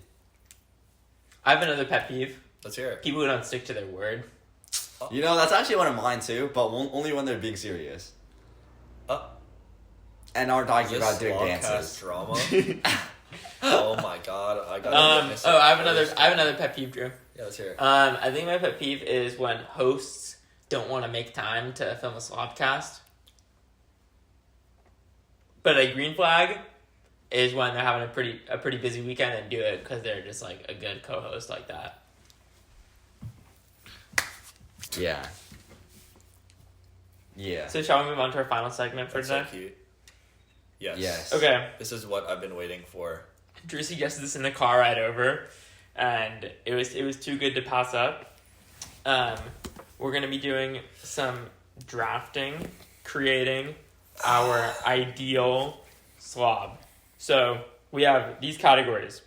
I have another pet peeve.
Let's hear it.
People who don't stick to their word.
You know, that's actually one of mine too, but only when they're being serious. And aren't talking about doing
SLOBCast
dances.
drama? Oh my god, I got
I have another pet peeve, Drew.
Yeah, let's hear it.
I think my pet peeve is when hosts don't want to make time to film a SLOBcast. But a green flag is when they're having a pretty busy weekend and do it because they're just like a good co-host like that.
Yeah. Yeah.
So shall we move on to our final segment for
That's
today?
so cute. Yes.
Yes.
Okay.
This is what I've been waiting for.
Drew suggested this in the car ride over, and it was too good to pass up. We're gonna be doing some drafting, creating our ideal slob. So we have these categories.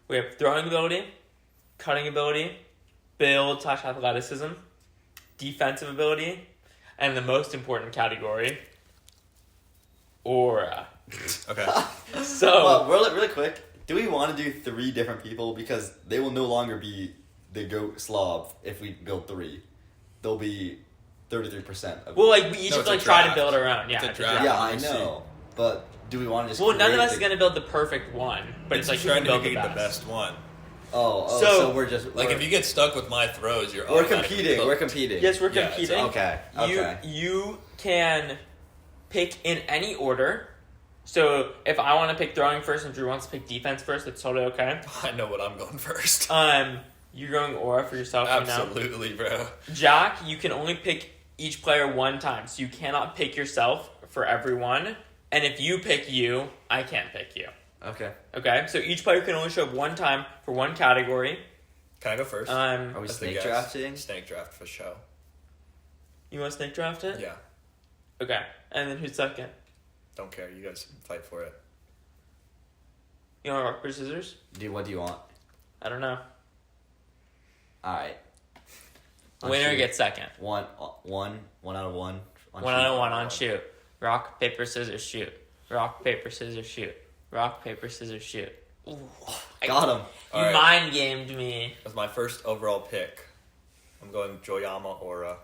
We have throwing ability, cutting ability, build/athleticism, defensive ability, and the most important category, aura.
Okay.
So
Well, really quick, do we want to do 3 different people? Because they will no longer be the GOAT slob if we build 3. They'll be 33% of
well, like we each
No,
have
it's
to
a
like try to
draft.
build our own. Yeah,
It's a
it's
draft.
Yeah, I
Let's
know. But do we want to just
Well, none of
create
us is gonna build the perfect one, but it's like who
trying
can
to
build the
get
best.
the best one.
Oh,
So-
so we're just...
Like,
we're,
if you get stuck with my throws, you're
We're
automatically
competing.
cooked.
We're competing.
Yes, we're
Yeah, it's
competing.
Okay. Okay.
You can pick in any order. So if I want to pick throwing first and Drew wants to pick defense first, that's totally okay.
I know what I'm going first.
You're going aura for yourself. You know?
Absolutely, bro.
Jack, you can only pick each player one time, so you cannot pick yourself for everyone. And if you pick you, I can't pick you.
Okay.
Okay, so each player can only show up one time for one category.
Can I go first?
Are we
As the
snake
guest.
drafting?
Snake draft for show.
You want to snake draft it?
Yeah.
Okay, and then who's second?
Don't care. You guys fight for it.
You want rock, paper, scissors?
What do you want?
I don't know.
Alright.
Winner gets second.
One out of one.
One out of one on shoot. Rock, paper, scissors, shoot. Rock, paper, scissors, shoot. Rock, paper, scissors, shoot. Ooh,
Got him.
You
All right.
mind gamed me.
As my first overall pick, I'm going Joyama Aura.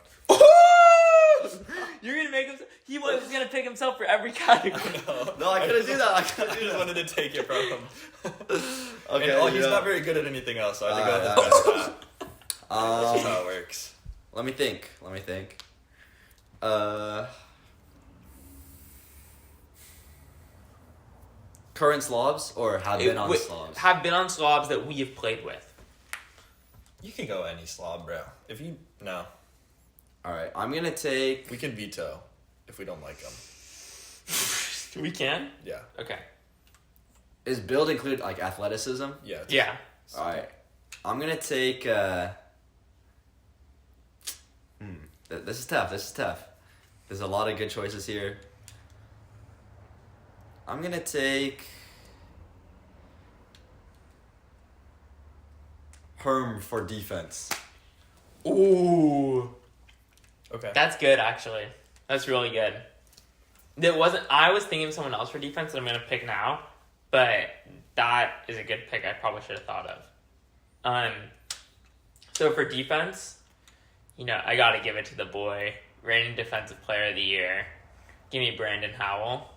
You're gonna make him. He was gonna pick himself for every category.
No, I couldn't do that. I couldn't
I
do
just
that.
wanted to take it from him.
Okay.
And, he's
yeah.
not very good at anything else, so I think
Alright,
I have to best that. That's just how it works.
Let me think. Current slobs or have been on slobs?
Have been on slobs that we have played with.
You can go any slob, bro. If you... No.
Alright, I'm gonna take...
We can veto if we don't like them.
We can?
Yeah.
Okay.
Is build include like athleticism?
Yeah.
Yeah.
Alright. I'm gonna take This is tough. There's a lot of good choices here. I'm gonna take Herm for defense.
Ooh.
Okay.
That's good, actually. That's really good. It wasn't. I was thinking of someone else for defense that I'm going to pick now, but that is a good pick I probably should have thought of. So for defense, I got to give it to the boy, reigning defensive player of the year. Give me Brandon Howell.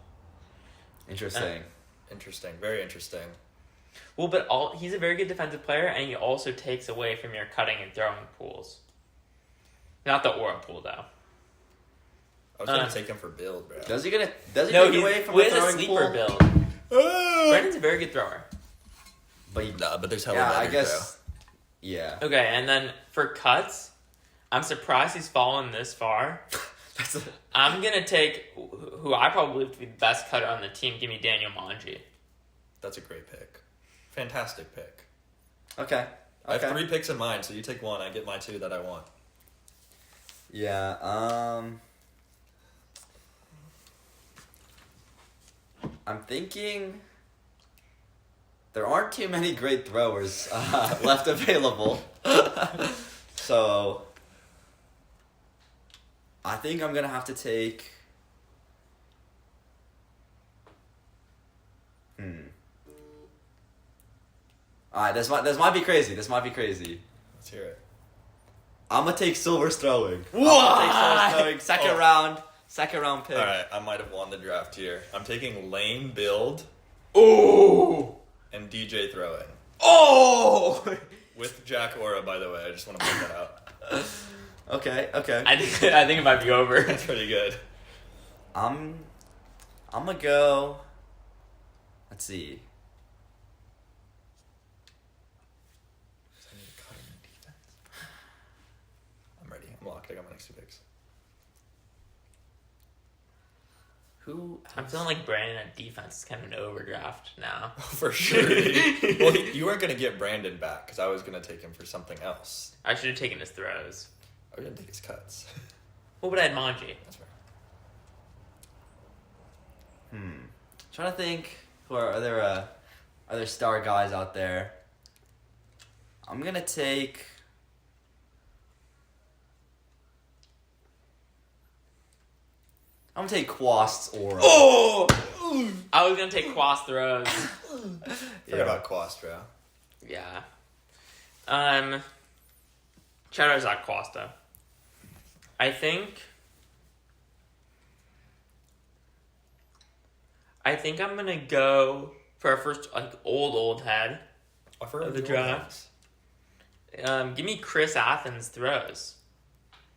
Interesting.
Interesting. Very interesting.
Well, but he's a very good defensive player, and he also takes away from your cutting and throwing pools. Not the aura pool, though.
I was gonna take him for build, bro.
Does he take
He's
away from
with
the
a
throwing
sleeper
pool?
build. Brandon's a very good thrower.
But
Nah, but there's hella
yeah,
better,
I guess. Yeah.
Okay, and then for cuts, I'm surprised he's fallen this far. I'm going to take who I probably believe to be the best cutter on the team. Give me Daniel Manji.
That's a great pick. Fantastic pick.
Okay.
I have 3 picks in mind, so you take 1. I get my 2 that I want.
Yeah. I'm thinking there aren't too many great throwers left available. So I think I'm gonna have to take. Alright, this might be crazy. This might be crazy.
Let's hear it.
I'm gonna take Silver's throwing.
What?
I'm gonna take Silver's throwing. Second round pick.
All right, I might have won the draft here. I'm taking Lane build
Ooh!
and DJ throwing
Oh!
with Jack Aura. By the way, I just want to point that out.
Okay.
I think it might be over.
That's pretty good.
I'm gonna go. Let's see.
I need to cut him in defense. I'm ready. I'm locked. I got my next 2 picks.
Who?
I'm feeling like Brandon at defense is kind of an overdraft now.
For sure. Well, you weren't gonna get Brandon back because I was gonna take him for something else.
I should have taken his throws.
I was gonna take his cuts.
Well, but I had Manji.
That's fair.
Trying to think. Who are there star guys out there? I'm gonna take. I'm gonna take Quast's Aura.
Oh! I was going to take Quas throws.
Forget about Quast, bro.
Yeah. Shout out Zach Quasta. I think I'm gonna go for our first old head
I forgot
of the
the
draft. Give me Chris Athens throws.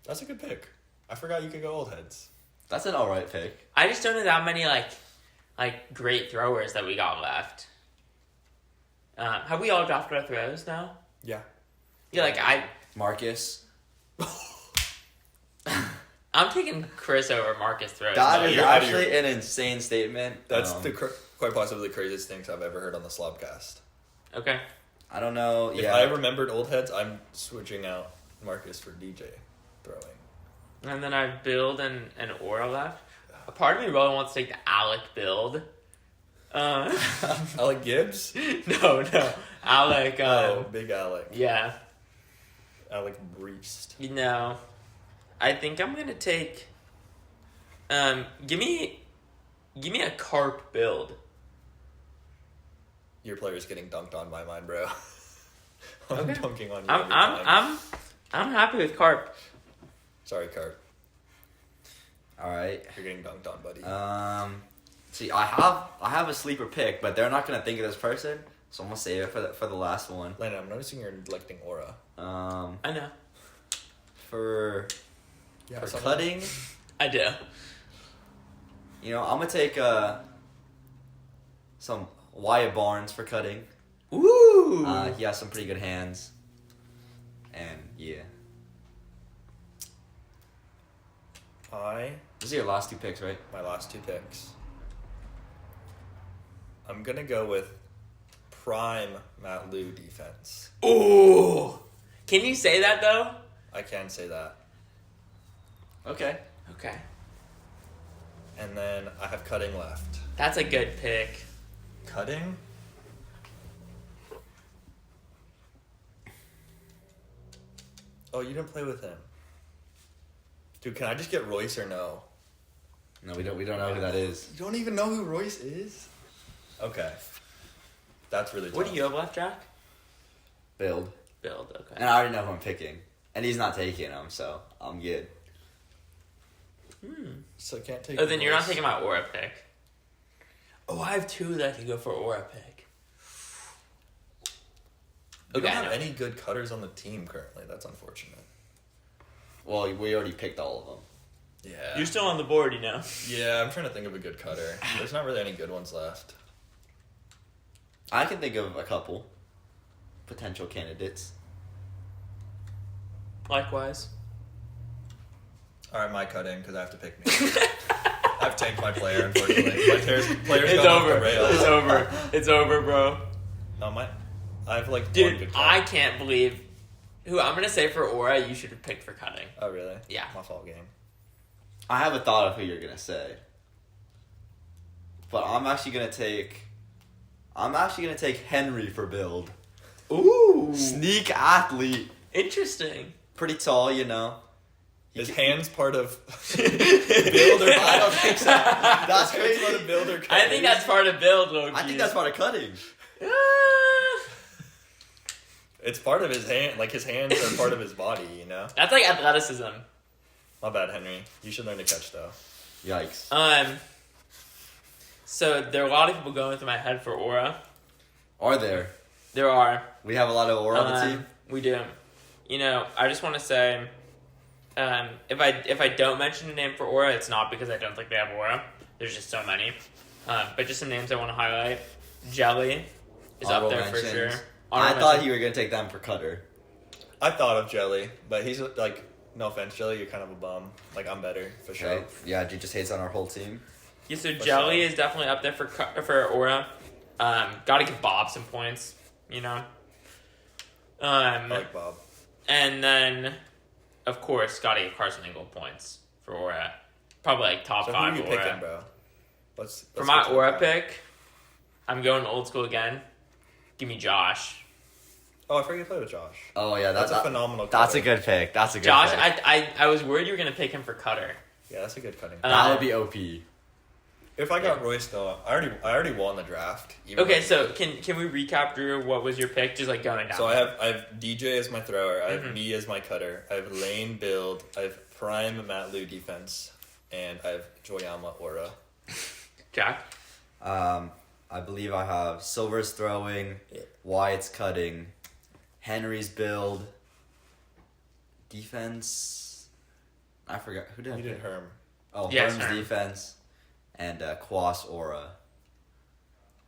That's a good pick. I forgot you could go old heads.
That's an alright pick.
I just don't know that many great throwers that we got left. Have we all drafted our throws now?
Yeah.
Yeah,
Marcus.
I'm taking Chris over Marcus throws.
That
No,
is
you're-
actually an insane statement.
That's quite possibly the craziest things I've ever heard on the SLOBCast.
Okay.
I don't know.
If
Yeah.
I remembered old heads, I'm switching out Marcus for DJ throwing.
And then I have Build and Aura left. A part of me really wants to take the Alec Build.
Alec Gibbs?
No. Alec,
Big Alec.
yeah.
Alec Breest.
I think I'm going to take, give me a Carp Build.
Your player's getting dunked on by mine, bro. I'm
Okay.
dunking on you. every time.
I'm happy with Carp.
Sorry, Cart.
Alright.
You're getting dunked on, buddy.
See, I have a sleeper pick, but they're not gonna think of this person, so I'm gonna save it for the last one.
Landon, I'm noticing you're neglecting Aura.
I know.
For
Yeah,
cutting,
I do.
I'm gonna take some Wyatt Barnes for cutting.
Ooh.
He has some pretty good hands, and yeah. These are your last 2 picks, right?
My last 2 picks. I'm gonna go with prime Matt Lou defense.
Ooh. Can you say that though?
I can say that.
Okay.
Okay.
And then I have cutting left.
That's a good pick.
Cutting? Oh, you didn't play with him. Dude, can I just get Royce or no?
No, we don't know who that is.
You don't even know who Royce is? Okay. That's really tough.
What do you have left, Jack?
Build.
Build, okay.
And I already know who I'm picking. And he's not taking him, so I'm good.
So I can't take
Oh, then you're not
Royce.
taking my aura pick. Oh, I have two that I could go for aura pick.
We
Okay,
don't
I
have
know.
any good cutters on the team currently. That's unfortunate.
Well, we already picked all of them.
Yeah.
You're still on the board, you know.
Yeah, I'm trying to think of a good cutter. There's not really any good ones left.
I can think of a couple potential candidates.
Likewise.
All right, my cutting because I have to pick me. I've tanked my player, unfortunately. My player's
It's
gone off
over.
the rails.
It's over. It's over, bro.
No, I have like one
Dude,
good
I
cut.
can't believe who I'm gonna say for aura. You should have picked for cutting.
Oh, really?
Yeah.
My fault game.
I have a thought of who you're gonna say. But I'm actually gonna take Henry for build.
Ooh,
Sneak athlete.
interesting.
Pretty tall, you know.
Is hands part of build or
I don't think so. That's
part
crazy.
of build or
I think that's part of build, Loki.
I think that's part of cutting.
It's part of his hand. Like his hands are part of his body. You know.
That's like athleticism.
My bad, Henry. You should learn to catch though.
Yikes.
So there are a lot of people going through my head for aura.
Are there?
There are.
We have a lot of aura on the team.
We do. You know, I just want to say, if I don't mention a name for aura, it's not because I don't think they have aura. There's just so many. But just some names I want to highlight. Jelly is
Honorable
up there for
mentions.
sure.
I
Honorable
thought
mention.
you were gonna take them for cutter.
I thought of Jelly, but he's like, no offense, Jelly, you're kind of a bum. Like I'm better for sure.
Okay. Yeah, G just hates on our whole team.
Yeah, so
For
Jelly
sure.
is definitely up there for aura. Got to give Bob some points, you know.
I like Bob.
And then, of course, got to give Carson Engel points for aura. Probably like top
So who
5
are you
aura.
picking, bro? Let's
For
go
my
to the
aura
top.
pick, I'm going old school again. Give me Josh.
Oh, I forgot to play with Josh.
Oh yeah,
That's a phenomenal.
That's
cutter.
a good pick. That's a good
Josh,
pick.
I was worried you were gonna pick him for cutter.
Yeah, that's a good cutting.
That would be OP.
If I got Royce though, I already won the draft. even
Okay,
though-
so can we recap, Drew? What was your pick? Just like going down.
So I have DJ as my thrower. I have
Mhm.
me as my cutter. I have Lane build. I have Prime Matt Lou defense, and I have Joyama Aura.
Jack.
I believe I have Silver's throwing, Wyatt's cutting, Henry's build, defense. I forgot who did I
You
pick?
did Herm.
Oh,
Yes,
Herm's
Herm.
defense, and Quas Aura.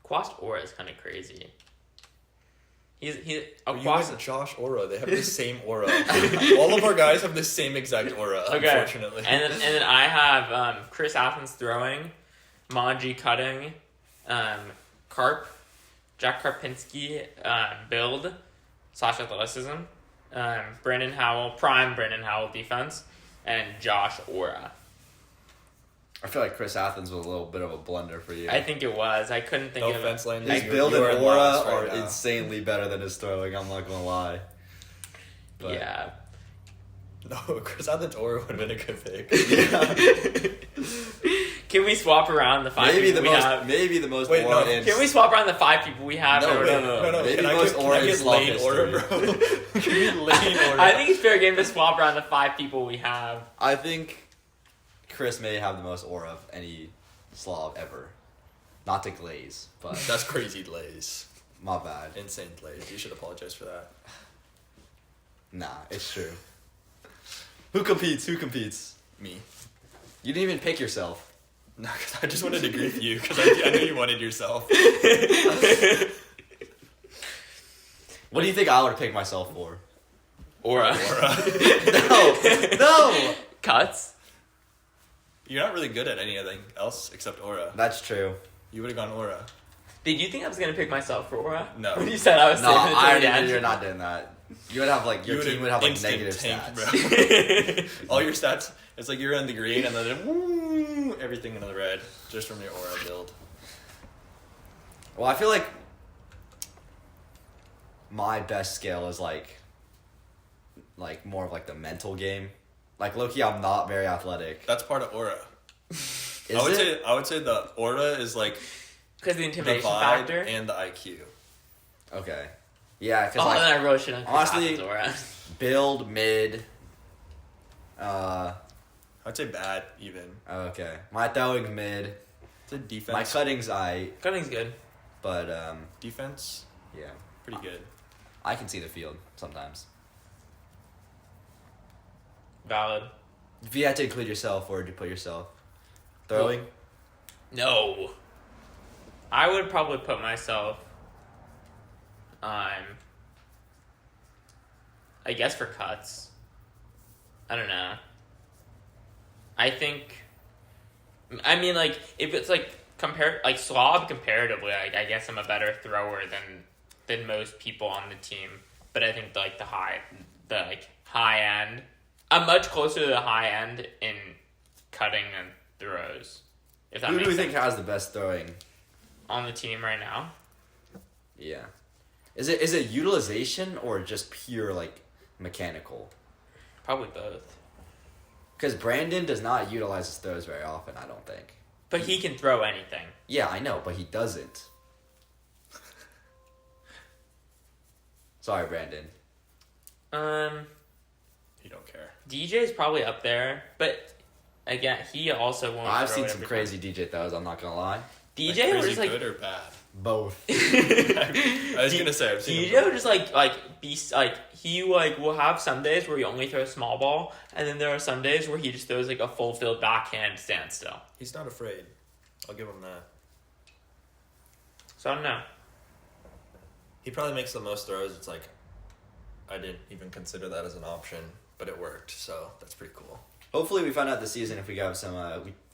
Quast Aura is kind of crazy. He's
You
Quast.
and Josh Aura. They have the same aura. All of our guys have the same exact aura.
Okay.
Unfortunately.
And then I have Chris Athens throwing, Manji cutting, Jack Karpinski build / athleticism, Brandon Howell prime Brandon Howell defense, and Josh Aura.
I feel like Chris Athens was a little bit of a blunder for you.
I think it was. I couldn't think
No
of
offense, Lane.
His
You-
build
you are
and
in
aura
last right
are
now.
insanely better than his throwing. I'm not gonna lie. But-
Yeah.
No, Chris Athens aura would have been a good pick.
Can we swap around the 5
Maybe
people
the
we
most.
have?
Maybe the most
Wait,
aura
no,
in.
Can we swap around the 5 people we have?
No,
or-
no. Maybe
Can I
most
get,
aura
can I
in
get
Slob
Lane aura, bro?
history.
Give me Lane aura.
I think it's fair game to swap around the 5 people we have.
I think Chris may have the most aura of any Slav ever. Not to glaze, but
That's crazy, Lays.
my bad.
Insane Lays. You should apologize for that.
Nah, it's true. Who competes? Who competes?
Me.
You didn't even pick yourself.
No, because I just wanted to grief you because I knew you wanted yourself.
What do you think I would pick myself for?
Aura.
No!
Cuts.
You're not really good at anything else except aura.
That's true.
You would have gone aura.
Did you think I was going to pick myself for Aura?
No.
When you said I was
No,
saving it till
I
the
already
end.
knew you're not doing that. You would have like your
You
team would have like
instant
negative
tank,
stats.
bro. All your stats, it's like you're in the green and then woo, everything in the red just from your aura build.
Well, I feel like my best scale is like like more of like the mental game. Like low-key, I'm not very athletic.
That's part of aura.
Is
I would say the aura is like
Because the
the
intimidation
vibe
factor.
and the IQ.
Okay. Yeah, because
Oh,
like
then I really shouldn't.
honestly, build mid.
I'd say bad even.
Okay. My throwing's mid.
It's a defense.
My cutting's
Cutting's good.
but
Defense,
yeah,
pretty good.
I can see the field sometimes.
Valid.
If you had to include yourself, where would you put yourself? Throwing?
No. I would probably put myself I guess for cuts. I don't know. I think I mean like if it's like slob comparatively, I guess I'm a better thrower than most people on the team. But I think like the high end I'm much closer to the high end in cutting and throws. If that
Who do
makes
you
sense.
think has the best throwing?
On the team right now.
Yeah. Is it utilization or just pure like mechanical?
Probably both.
Because Brandon does not utilize his throws very often, I don't think.
But he can throw anything.
Yeah, I know, but he doesn't. Sorry, Brandon.
You don't care.
DJ's probably up there, but again, he also won't.
I've
throw
seen
it
some
every
crazy DJ throws, I'm not gonna lie.
DJ
Like,
was
crazy
just like
good or bad?
Both.
I was gonna say I've seen
DJ
them
would just he will have some days where he only throws small ball, and then there are some days where he just throws like a full field backhand standstill.
He's not afraid. I'll give him that.
So I don't know.
He probably makes the most throws. It's like I didn't even consider that as an option, but it worked. So that's pretty cool.
Hopefully we find out this season if we got some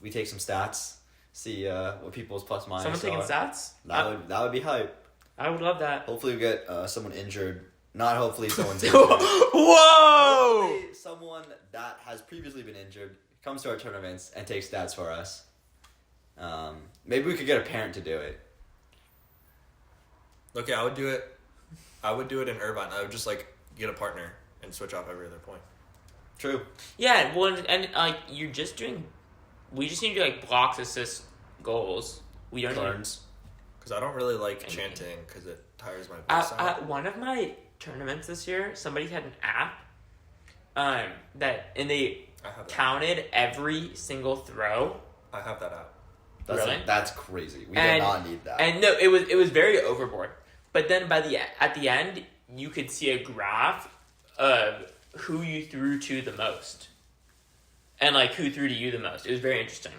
we take some stats, see what people's plus minus
Someone taking
are.
stats?
That would be hype.
I would love that.
Hopefully we get someone injured. Not hopefully someone's injured.
Whoa!
Hopefully someone that has previously been injured comes to our tournaments and takes stats for us. Maybe we could get a parent to do it.
Okay, I would do it. I would do it in Irvine. I would just like get a partner and switch off every other point.
True.
Yeah, well, and we just need to do like blocks, assists, goals. We don't need
Turns.
Because I don't really like chanting because it tires my voice out.
At one of my tournaments this year, somebody had an app they
I have that.
counted every single throw.
I have that app.
Really?
That's crazy. We
And-
do not need that.
And no, it was very overboard. But then at the end, you could see a graph of who you threw to the most, and like who threw to you the most. It was very interesting.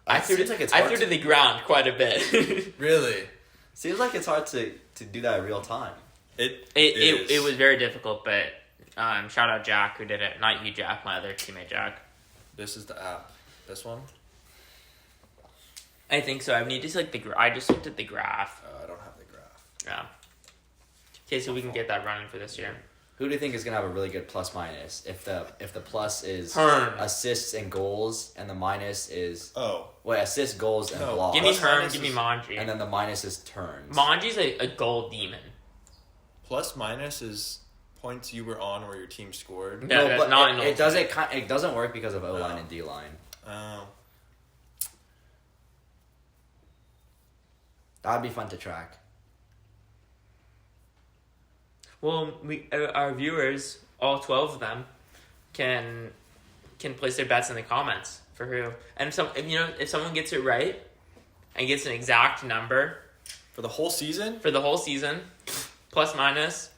I threw
seems like it's
I
hard
threw
to-
to the ground quite a bit.
Really?
Seems like it's hard to do that in real time.
It
It was very difficult, but shout out Jack who did it. Not you, Jack, my other teammate Jack.
This is the app. This one?
I think so. I need to see like I just looked at the graph.
I don't have the graph.
Yeah. Okay, so we can get that running for this year.
Who do you think is gonna have a really good plus minus? If the plus is
Hearn.
assists and goals, and the minus is
Oh.
assists, goals, and
No.
blocks.
Give me
Plus
Hearn,
minus
give me
is-
Manji.
And then the minus is turns.
Manji's a goal demon.
Plus minus is points you were on where your team scored.
No,
No, but
not in
it doesn't. It doesn't work because of O line
No.
and D line.
Oh.
That'd be fun to track.
Well, our viewers, all 12 of them, can place their bets in the comments for who. And if someone gets it right and gets an exact number
For the whole season?
for the whole season, plus minus,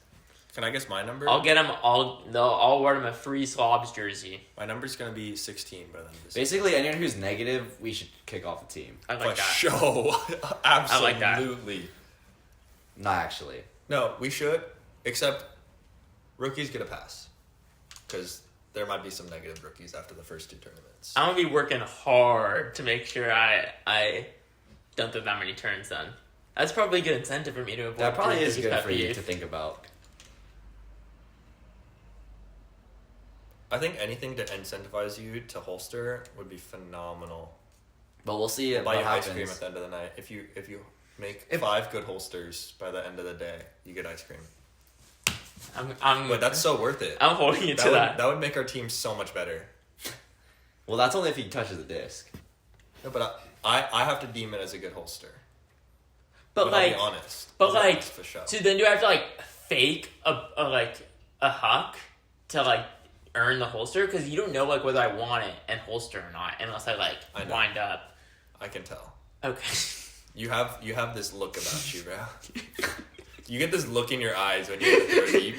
Can I guess my number?
I'll get them I'll award them a free Slobs jersey.
My number's going to be 16 by the end of this
Basically, anyone who's negative, we should kick off the team.
I like
For
that.
show. Absolutely.
like that.
Not actually.
No, we should. Except rookies get a pass. Because there might be some negative rookies after the first two tournaments.
I'm gonna be working hard to make sure I don't throw that many turns then. That's probably a good incentive for me to avoid.
That probably is
Drew's
good
pet
for you
peeve.
to think about.
I think anything to incentivize you to holster would be phenomenal.
But we'll see
Buy
what
you ice cream
happens.
at the end of the night. If you make
If-
5 good holsters by the end of the day, you get ice cream. But that's so worth it.
I'm holding you to that.
That would make our team so much better.
Well, that's only if he touches the disc.
No, but I have to deem it as a good holster.
But
I'll
like,
be honest.
but
I'll be
like,
honest for sure.
so then do I have to like fake a huck to like earn the holster? Because you don't know like whether I want it and holster or not unless I like
I know.
wind up.
I can tell.
Okay.
You have this look about you, bro. You get this look in your eyes when you throw deep.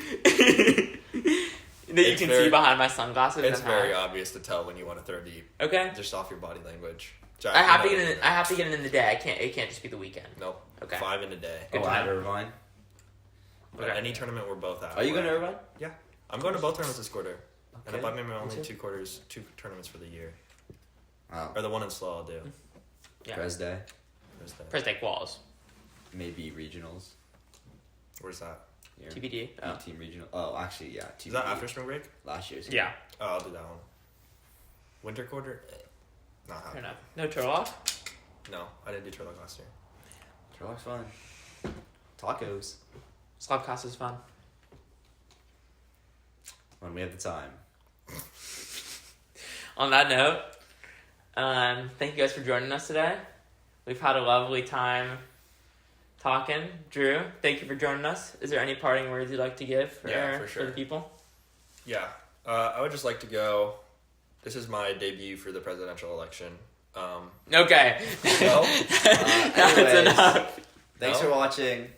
That you can see behind my sunglasses.
It's
and
very
hat.
obvious to tell when you want to throw deep.
Okay.
Just off your body language.
I have to get in. I have to get it in the day. It can't just be the weekend.
Nope.
Okay.
5 in a day.
Good
Oh,
to
at
know.
Irvine.
But
Okay.
any tournament we're both at.
Are you going to Irvine?
Yeah. I'm going to both tournaments this quarter. And
Okay.
if I make my
Me
only
too.
two tournaments for the year.
Oh.
Or the one in slow I'll do.
Yeah.
Pres Day.
Thursday.
First day quals.
Maybe regionals.
Where's that?
Here.
TBD. Oh.
Team regional. Oh, actually, yeah. TBD.
Is that after spring break?
Last year's?
Yeah.
Oh, I'll do that one. Winter quarter? Not
Fair
happening.
enough. No turtle off.
No, I didn't do Turlock last year.
Turlock's fun. Tacos.
SLOBCast is fun.
When we have the time.
On that note, thank you guys for joining us today. We've had a lovely time talking. Drew, thank you for joining us. Is there any parting words you'd like to give for
sure.
the people?
Yeah. I would just like to go. This is my debut for the presidential election.
Okay.
No?
That's
Anyways,
enough.
Thanks
No?
for watching.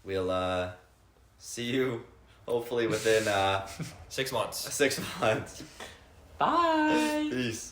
We'll see you hopefully within
6 months.
6 months.
Bye.
Peace.